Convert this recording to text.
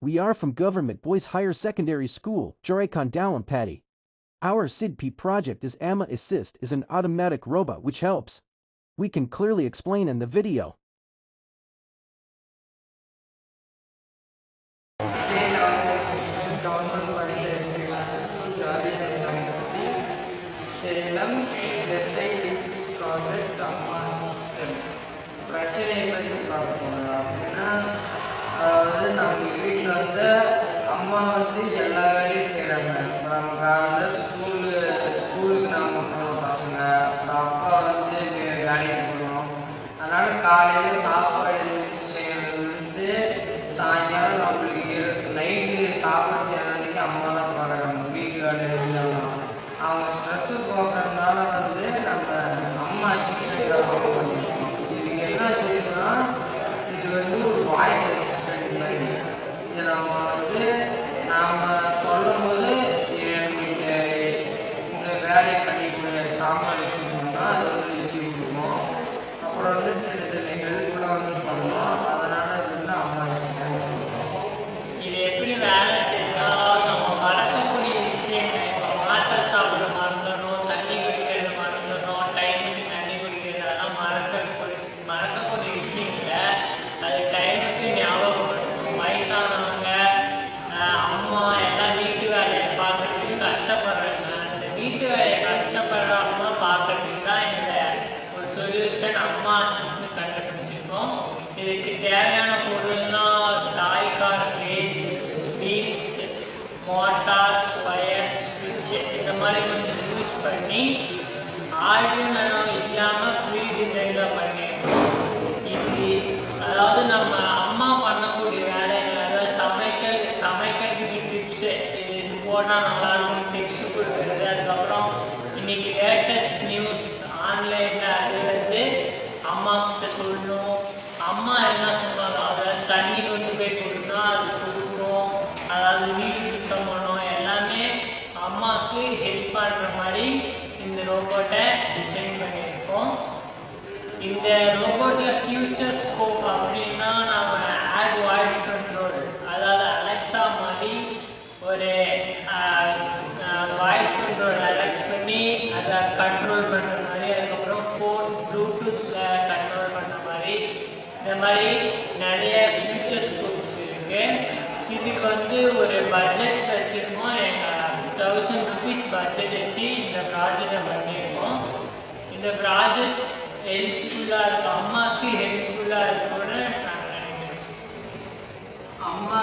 We are from Government Boys Higher Secondary School, Joraikon Our SIDP project is AMA Assist is an automatic robot which helps. We can clearly explain in the video. பிரச்சனை பற்றி பார்க்க போகிறோம் அப்படின்னா அதாவது நம்ம வீட்டில் வந்து அம்மா வந்து எல்லா வேலையும் செய்கிறாங்க. இப்போ நம்ம காலையில் ஸ்கூலுக்கு நாம் போகணும் பசங்க, அப்புறம் அப்பா வந்து வேலைக்கு போகணும். அதனால் காலையில் சாப்பாடு செய்கிறது வந்து சாயங்காலம் நம்மளுக்கு நைட்டு சாப்பாடு செய்கிற அன்றைக்கி அம்மா தான் பார்க்குறாங்க. வீட்டு வேலை இருந்தாலும் அவங்க ஸ்ட்ரெஸ்ஸு போக்குறதுனால வந்து நம்ம அம்மா சீக்கிரம் பண்ணிடுவோம். இதுக்கு என்ன தெரியுதுன்னா, இது வந்து ஒரு வாய்ஸ் அசிஸ்டன்ட் மாதிரி. இது நம்ம வந்து நாம் சொல்லும் போது எனக்கு இந்த வேலையை பண்ணிக்கூடிய சாமான் வச்சுக்கணும்னா அது வந்து வச்சு கொடுப்போம். அப்புறம் வந்து சின்ன சின்ன ஹெல்ப்லாம் வந்து பண்ணுவோம். அதனால் இது வந்து அம்மா அசிஸ்டன்ட் சொல்லுவோம். இது எப்படி வேலை செய்யலாம்? நம்ம மறக்கக்கூடிய விஷயங்கள், இப்போ மாத்திரை சாப்பிட மறந்துடுறோம், தண்ணி குடிக்கிறது மறந்துடுறோம், டைமுக்கு தண்ணி குடிக்கிறது, அதெல்லாம் மறக்கக்கூடிய விஷயங்களை அது டைமுக்கு ஞாபகப்படுத்தும். வயசானவங்க, அம்மா எல்லாம் வீட்டு வேலையை பார்க்கறதுக்கு கஷ்டப்படுறாங்க. அந்த வீட்டு வேலையை கஷ்டப்படுற அம்மா பார்க்கறதுக்கு தான் இந்த ஒரு சொல்யூஷன் அம்மா அசிஸ்ட்னு கண்டுபிடிச்சிருக்கோம். இதுக்கு தேவையான பொருள்லாம் தாய்கார் பேஸ், வீல்ஸ், மோட்டார், ஸ்பயர், ஸ்விட்ச் இந்த மாதிரி கொஞ்சம் யூஸ் பண்ணி ஆர்டினோ இல்லாமல் ஃப்ரீ டிசைனில் பண்ணியிருக்கோம். இது அதாவது நம்ம அம்மா பண்ணக்கூடிய வேலைகள், அதாவது சமைக்கிறதுக்கு டிப்ஸு, இது போட்டால் நல்லாயிருக்கும் டிப்ஸு கொடுக்குறது. அதுக்கப்புறம் இன்றைக்கி லேட்டஸ்ட் நியூஸ் ஆன்லைனில் அது வந்து அம்மா கிட்ட சொல்லணும். அம்மா என்ன சொன்னாலும் அதாவது தண்ணி கொண்டு போய் கொடுத்தா அது கொடுக்கும், அதாவது வீடு சுத்தம் பண்ணணும், எல்லாமே அம்மாவுக்கு ஹெல்ப் பண்ணுற மாதிரி இந்த ரோபோட்டை டிசைன் பண்ணியிருக்கோம். இந்த ரோபோட்டில் ஃபியூச்சர் ஸ்கோப் அப்படின்னா நம்ம ஆட் வாய்ஸ் கண்ட்ரோல், அதாவது அலெக்ஸா மாதிரி ஒரு வாய்ஸ் கண்ட்ரோல் அலெக்ஸ் பண்ணி அதை கண்ட்ரோல் பண்ணுற மாதிரி, அதுக்கப்புறம் ஃபோன் ப்ளூடூத்தில் கண்ட்ரோல் பண்ணுற மாதிரி, இந்த மாதிரி நிறைய ஃபியூச்சர் ஸ்கோப்ஸ் இருக்குது. இதுக்கு வந்து ஒரு பட்ஜெட் வச்சுருக்கோம். எங்கள் 1000 rupees பட்ஜெட் வச்சு இந்த ப்ராஜெக்டை பண்ணியிருக்கோம். இந்த ப்ராஜெக்ட் ஹெல்ப்ஃபுல்லாக இருக்கும், அம்மாவுக்கு ஹெல்ப்ஃபுல்லாக இருக்கும்னு நான் நினைக்கிறேன். அம்மா